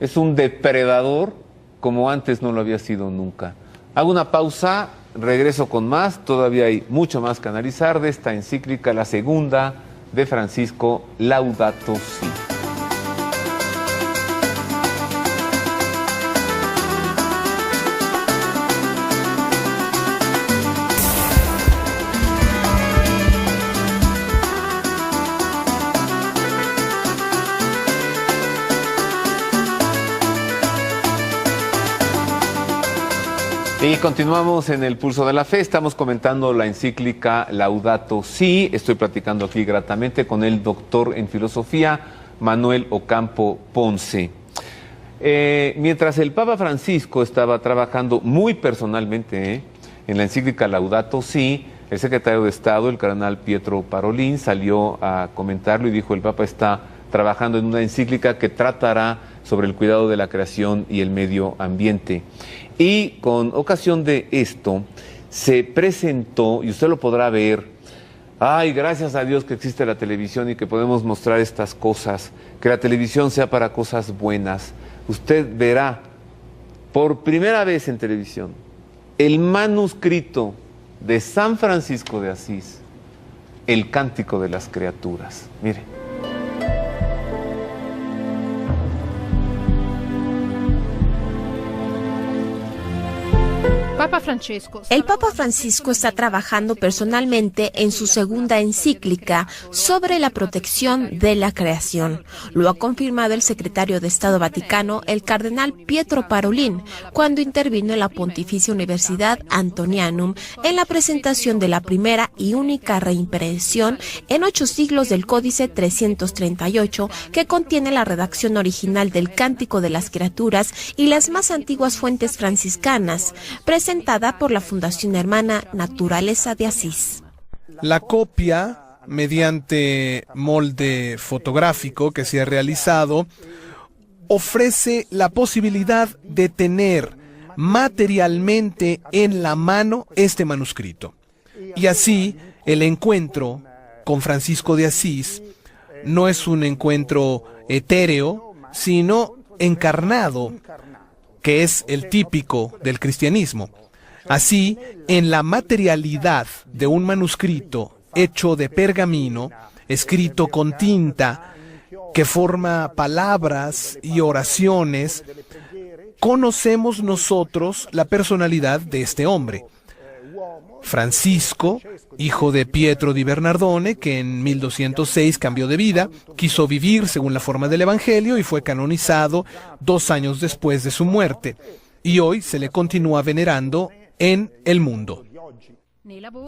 es un depredador como antes no lo había sido nunca. Hago una pausa, regreso con más, todavía hay mucho más que analizar de esta encíclica, la segunda de Francisco, Laudato Si. Y continuamos en el Pulso de la Fe, estamos comentando la encíclica Laudato Si. Estoy platicando aquí gratamente con el doctor en filosofía, Manuel Ocampo Ponce. Mientras el Papa Francisco estaba trabajando muy personalmente en la encíclica Laudato Si, el secretario de Estado, el cardenal Pietro Parolin, salió a comentarlo y dijo: el Papa está trabajando en una encíclica que tratará sobre el cuidado de la creación y el medio ambiente. Y con ocasión de esto se presentó, y usted lo podrá ver, ay, gracias a Dios que existe la televisión y que podemos mostrar estas cosas, que la televisión sea para cosas buenas. Usted verá por primera vez en televisión el manuscrito de San Francisco de Asís, el Cántico de las Criaturas. Mire. El Papa Francisco está trabajando personalmente en su segunda encíclica sobre la protección de la creación. Lo ha confirmado el secretario de Estado Vaticano, el cardenal Pietro Parolin, cuando intervino en la Pontificia Universidad Antonianum en la presentación de la primera y única reimpresión en 8 siglos del Códice 338, que contiene la redacción original del Cántico de las Criaturas y las más antiguas fuentes franciscanas, presentada por la Fundación Hermana Naturaleza de Asís. La copia mediante molde fotográfico que se ha realizado, ofrece la posibilidad de tener materialmente en la mano este manuscrito. Y así, el encuentro con Francisco de Asís no es un encuentro etéreo, sino encarnado, que es el típico del cristianismo. Así, en la materialidad de un manuscrito hecho de pergamino, escrito con tinta, que forma palabras y oraciones, conocemos nosotros la personalidad de este hombre. Francisco, hijo de Pietro di Bernardone, que en 1206 cambió de vida, quiso vivir según la forma del Evangelio y fue canonizado 2 años después de su muerte. Y hoy se le continúa venerando en el mundo.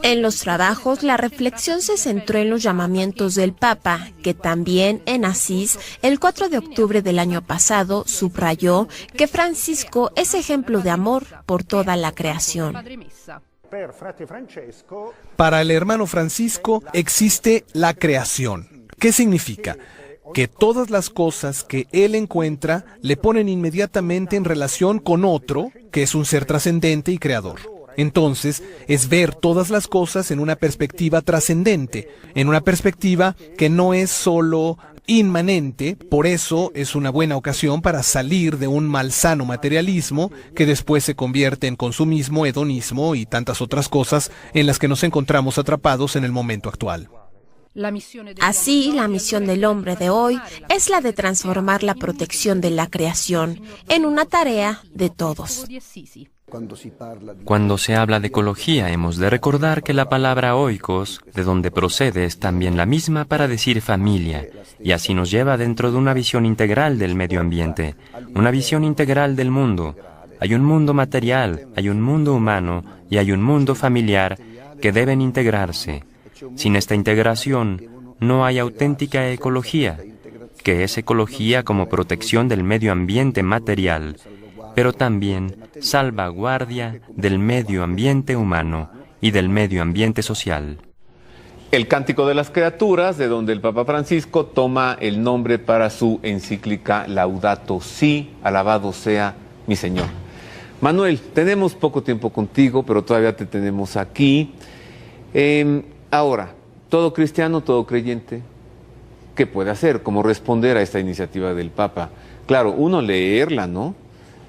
En los trabajos, la reflexión se centró en los llamamientos del Papa, que también en Asís, el 4 de octubre del año pasado, subrayó que Francisco es ejemplo de amor por toda la creación. Para el hermano Francisco existe la creación. ¿Qué significa? Que todas las cosas que él encuentra le ponen inmediatamente en relación con otro, que es un ser trascendente y creador. Entonces, es ver todas las cosas en una perspectiva trascendente, en una perspectiva que no es solo inmanente. Por eso es una buena ocasión para salir de un malsano materialismo que después se convierte en consumismo, hedonismo y tantas otras cosas en las que nos encontramos atrapados en el momento actual. Así, la misión del hombre de hoy es la de transformar la protección de la creación en una tarea de todos. Cuando se habla de ecología, hemos de recordar que la palabra oikos, de donde procede, es también la misma para decir familia, y así nos lleva dentro de una visión integral del medio ambiente, una visión integral del mundo. Hay un mundo material, hay un mundo humano y hay un mundo familiar que deben integrarse. Sin esta integración, no hay auténtica ecología, que es ecología como protección del medio ambiente material, pero también salvaguardia del medio ambiente humano y del medio ambiente social. El Cántico de las Criaturas, de donde el Papa Francisco toma el nombre para su encíclica Laudato Si, alabado sea mi Señor. Manuel, tenemos poco tiempo contigo, pero todavía te tenemos aquí. Ahora, todo cristiano, todo creyente, ¿qué puede hacer? ¿Cómo responder a esta iniciativa del Papa? Claro, uno, leerla, ¿no?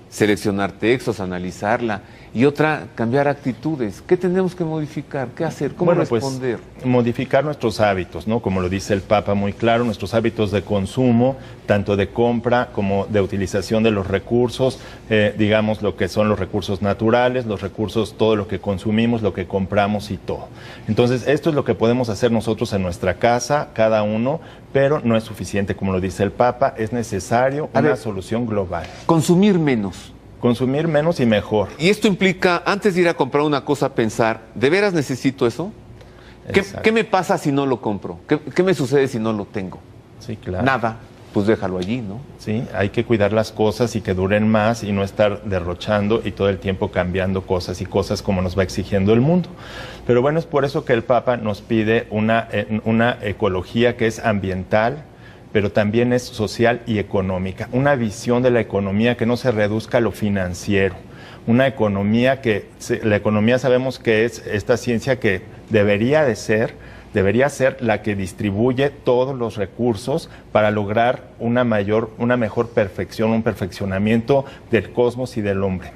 Seleccionar textos, analizarla, y otra, cambiar actitudes. ¿Qué tenemos que modificar? ¿Qué hacer? ¿Cómo responder? Pues, modificar nuestros hábitos, ¿no? Como lo dice el Papa muy claro, nuestros hábitos de consumo, tanto de compra como de utilización de los recursos, digamos lo que son los recursos naturales, los recursos, todo lo que consumimos, lo que compramos y todo. Entonces, esto es lo que podemos hacer nosotros en nuestra casa, cada uno, pero no es suficiente, como lo dice el Papa, es necesario una solución global. Consumir menos. Consumir menos y mejor. Y esto implica, antes de ir a comprar una cosa, pensar, ¿de veras necesito eso? ¿Qué me pasa si no lo compro? ¿Qué me sucede si no lo tengo? Sí, claro. Nada, pues déjalo allí, ¿no? Sí, hay que cuidar las cosas y que duren más y no estar derrochando y todo el tiempo cambiando cosas y cosas como nos va exigiendo el mundo. Pero bueno, es por eso que el Papa nos pide una ecología que es ambiental, pero también es social y económica. Una visión de la economía que no se reduzca a lo financiero. Una economía la economía sabemos que es esta ciencia que debería ser la que distribuye todos los recursos para lograr una mejor perfección, un perfeccionamiento del cosmos y del hombre.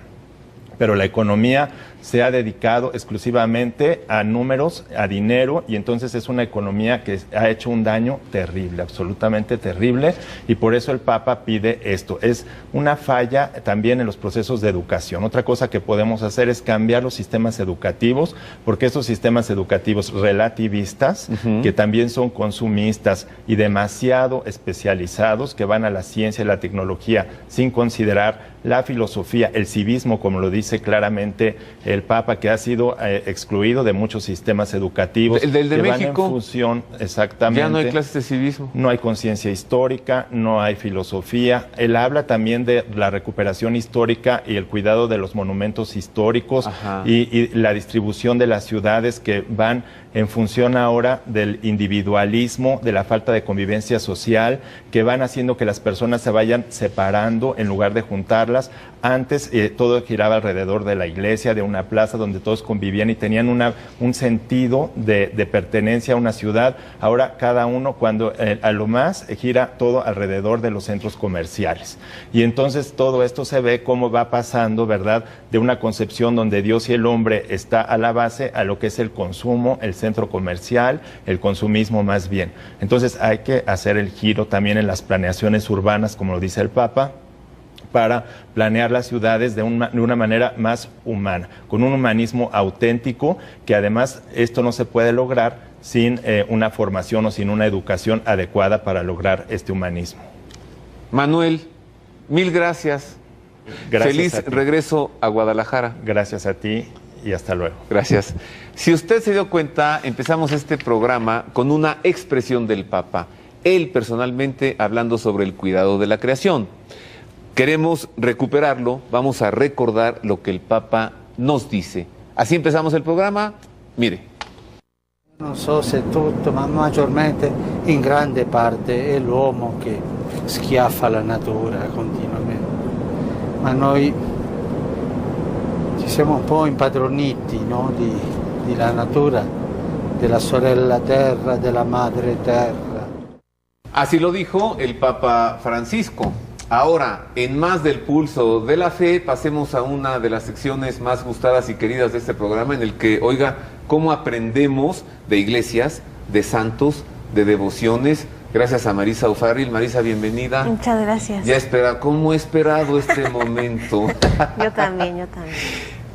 Pero la economía se ha dedicado exclusivamente a números, a dinero, y entonces es una economía que ha hecho un daño terrible, absolutamente terrible, y por eso el Papa pide esto. Es una falla también en los procesos de educación. Otra cosa que podemos hacer es cambiar los sistemas educativos, porque estos sistemas educativos relativistas, que también son consumistas y demasiado especializados, que van a la ciencia y la tecnología sin considerar la filosofía, el civismo, como lo dice claramente el Papa, que ha sido excluido de muchos sistemas educativos. El del de que México. Van en función, exactamente. Ya no hay clases de civismo. No hay conciencia histórica, no hay filosofía. Él habla también de la recuperación histórica y el cuidado de los monumentos históricos y la distribución de las ciudades que van en función ahora del individualismo, de la falta de convivencia social, que van haciendo que las personas se vayan separando en lugar de juntarlas. Antes todo giraba alrededor de la iglesia, de una plaza donde todos convivían y tenían un sentido de pertenencia a una ciudad. Ahora cada uno, cuando a lo más, gira todo alrededor de los centros comerciales. Y entonces todo esto se ve cómo va pasando, ¿verdad?, de una concepción donde Dios y el hombre está a la base, a lo que es el consumo, el centro comercial, el consumismo más bien. Entonces hay que hacer el giro también en las planeaciones urbanas, como lo dice el Papa, para planear las ciudades de una manera más humana, con un humanismo auténtico, que además esto no se puede lograr sin una formación o sin una educación adecuada para lograr este humanismo. Manuel, mil gracias. Feliz regreso a Guadalajara. Gracias a ti y hasta luego. Gracias. Si usted se dio cuenta, empezamos este programa con una expresión del Papa, él personalmente hablando sobre el cuidado de la creación. Queremos recuperarlo, vamos a recordar lo que el Papa nos dice. Así empezamos el programa, mire. Non so se tutto, ma maggiormente in grande parte è l'uomo che schiaffa la natura continuamente. Ma noi ci siamo un po' impadroniti, no? di la natura, della sorella terra, della madre terra. Así lo dijo el Papa Francisco. Ahora, en Más del Pulso de la Fe, pasemos a una de las secciones más gustadas y queridas de este programa, en el que, oiga, cómo aprendemos de iglesias, de santos, de devociones. Gracias a Marisa O'Farrill. Marisa, bienvenida. Muchas gracias. Ya espera, ¿cómo he esperado este momento? Yo también.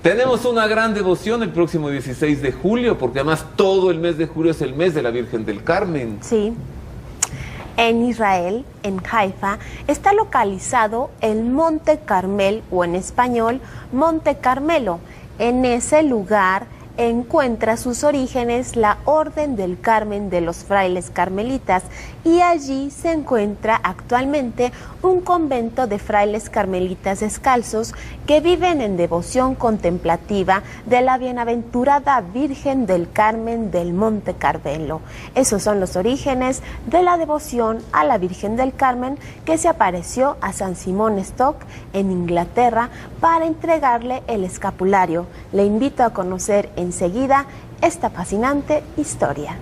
Tenemos una gran devoción el próximo 16 de julio, porque además todo el mes de julio es el mes de la Virgen del Carmen. Sí. En Israel, en Haifa, está localizado el Monte Carmel, o en español, Monte Carmelo. En ese lugar encuentra sus orígenes la Orden del Carmen de los frailes carmelitas, y allí se encuentra actualmente un convento de frailes carmelitas descalzos que viven en devoción contemplativa de la bienaventurada Virgen del Carmen del Monte Carmelo. Esos son los orígenes de la devoción a la Virgen del Carmen, que se apareció a San Simón Stock en Inglaterra para entregarle el escapulario. Le invito a conocer enseguida esta fascinante historia.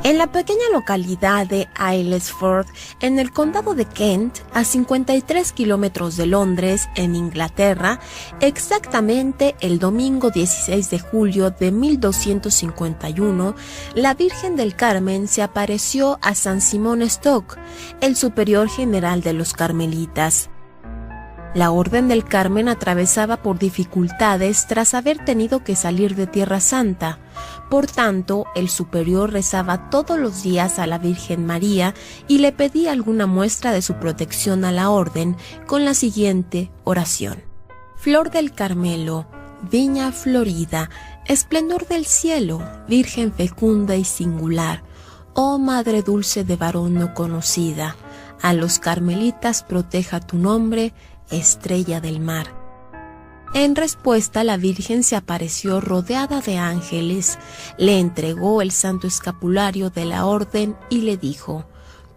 En la pequeña localidad de Aylesford, en el condado de Kent, a 53 kilómetros de Londres, en Inglaterra, exactamente el domingo 16 de julio de 1251, la Virgen del Carmen se apareció a San Simón Stock, el superior general de los carmelitas. La Orden del Carmen atravesaba por dificultades tras haber tenido que salir de Tierra Santa. Por tanto, el superior rezaba todos los días a la Virgen María y le pedía alguna muestra de su protección a la Orden con la siguiente oración: Flor del Carmelo, viña florida, esplendor del cielo, Virgen fecunda y singular, oh Madre dulce de varón no conocida, a los carmelitas proteja tu nombre, estrella del mar. En respuesta, la Virgen se apareció rodeada de ángeles, le entregó el santo escapulario de la orden y le dijo: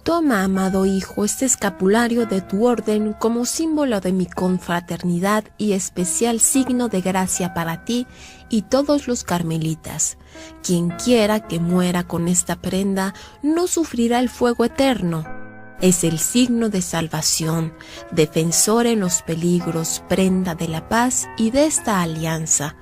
Toma, amado hijo, este escapulario de tu orden como símbolo de mi confraternidad y especial signo de gracia para ti y todos los carmelitas. Quien quiera que muera con esta prenda no sufrirá el fuego eterno. Es el signo de salvación, defensor en los peligros, prenda de la paz y de esta alianza.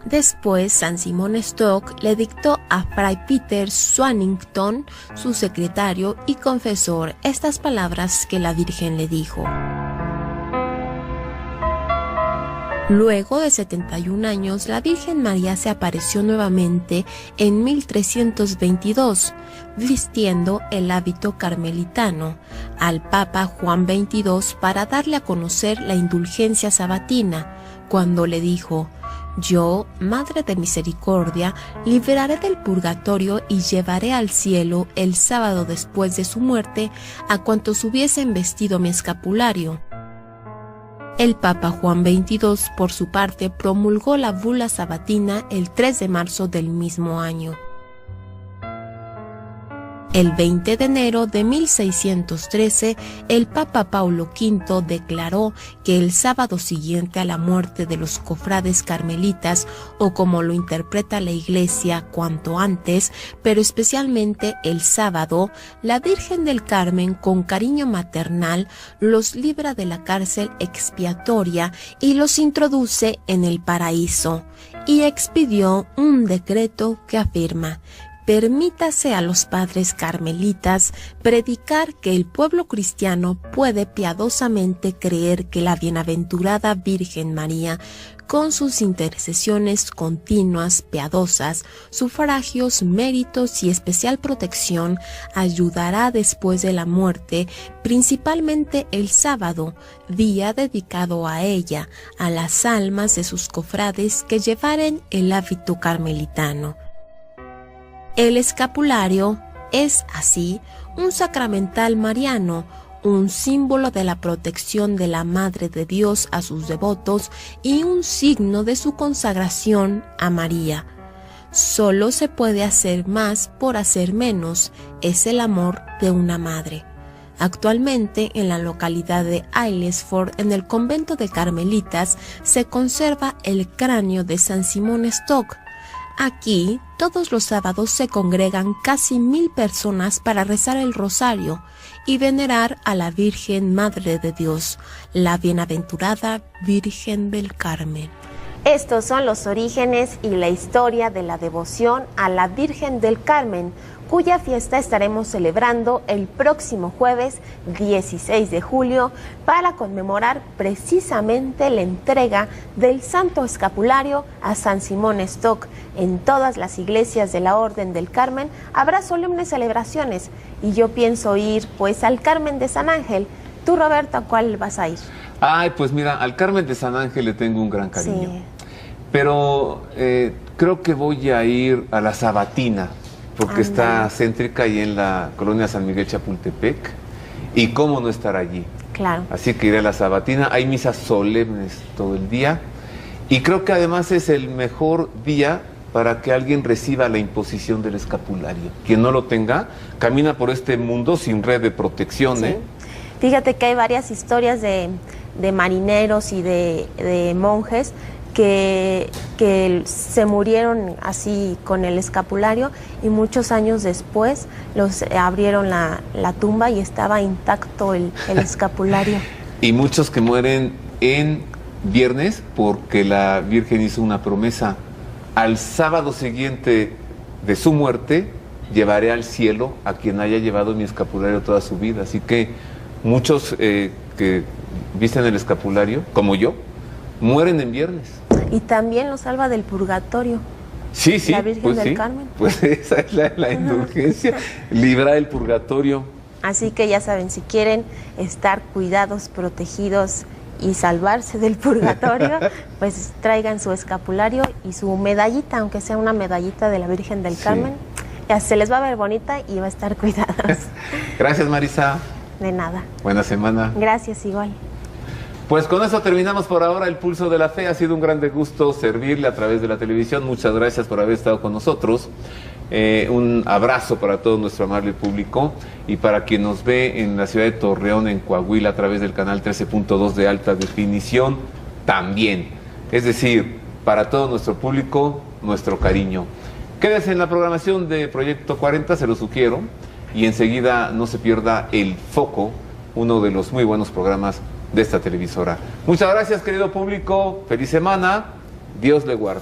Después, San Simón Stock le dictó a Fray Peter Swanington, su secretario y confesor, estas palabras que la Virgen le dijo: Luego de 71 años, la Virgen María se apareció nuevamente en 1322, vistiendo el hábito carmelitano, al Papa Juan XXII para darle a conocer la indulgencia sabatina, cuando le dijo: «Yo, Madre de Misericordia, liberaré del purgatorio y llevaré al cielo el sábado después de su muerte a cuantos hubiesen vestido mi escapulario». El Papa Juan XXII, por su parte, promulgó la bula sabatina el 3 de marzo del mismo año. El 20 de enero de 1613, el Papa Paulo V declaró que el sábado siguiente a la muerte de los cofrades carmelitas, o como lo interpreta la Iglesia, cuanto antes, pero especialmente el sábado, la Virgen del Carmen, con cariño maternal, los libra de la cárcel expiatoria y los introduce en el paraíso, y expidió un decreto que afirma: permítase a los padres carmelitas predicar que el pueblo cristiano puede piadosamente creer que la bienaventurada Virgen María, con sus intercesiones continuas, piadosas, sufragios, méritos y especial protección, ayudará después de la muerte, principalmente el sábado, día dedicado a ella, a las almas de sus cofrades que llevaren el hábito carmelitano. El escapulario es, así, un sacramental mariano, un símbolo de la protección de la Madre de Dios a sus devotos y un signo de su consagración a María. Solo se puede hacer más por hacer menos, es el amor de una madre. Actualmente, en la localidad de Aylesford, en el convento de Carmelitas, se conserva el cráneo de San Simón Stock. Aquí, todos los sábados se congregan casi 1000 personas para rezar el rosario y venerar a la Virgen Madre de Dios, la bienaventurada Virgen del Carmen. Estos son los orígenes y la historia de la devoción a la Virgen del Carmen, cuya fiesta estaremos celebrando el próximo jueves 16 de julio para conmemorar precisamente la entrega del Santo Escapulario a San Simón Stock. En todas las iglesias de la Orden del Carmen habrá solemnes celebraciones y yo pienso ir pues al Carmen de San Ángel. Tú, Roberto, ¿a cuál vas a ir? Ay, pues mira, al Carmen de San Ángel le tengo un gran cariño. Sí. Pero creo que voy a ir a la Sabatina, porque está céntrica y en la colonia San Miguel Chapultepec. Y cómo no estar allí. Claro. Así que iré a la Sabatina. Hay misas solemnes todo el día. Y creo que además es el mejor día para que alguien reciba la imposición del escapulario. Quien no lo tenga, camina por este mundo sin red de protección. Sí. Fíjate que hay varias historias de marineros y de monjes que se murieron así con el escapulario y muchos años después los abrieron la tumba y estaba intacto el escapulario. Y muchos que mueren en viernes porque la Virgen hizo una promesa: al sábado siguiente de su muerte llevaré al cielo a quien haya llevado mi escapulario toda su vida. Así que muchos que visten el escapulario, como yo, mueren en viernes. Y también lo salva del purgatorio. Sí, sí, la Virgen pues del sí, Carmen. pues esa es la indulgencia, libra del purgatorio. Así que ya saben, si quieren estar cuidados, protegidos y salvarse del purgatorio, pues traigan su escapulario y su medallita, aunque sea una medallita de la Virgen del Carmen. Ya se les va a ver bonita y va a estar cuidados. Gracias, Marisa. De nada. Buena semana. Gracias, igual. Pues con eso terminamos por ahora el Pulso de la Fe. Ha sido un grande gusto servirle a través de la televisión. Muchas gracias por haber estado con nosotros. Un abrazo para todo nuestro amable público y para quien nos ve en la ciudad de Torreón, en Coahuila, a través del canal 13.2 de alta definición, también. Es decir, para todo nuestro público, nuestro cariño. Quédese en la programación de Proyecto 40, se lo sugiero, y enseguida no se pierda El Foco, uno de los muy buenos programas de esta televisora. Muchas gracias, querido público. Feliz semana. Dios le guarde.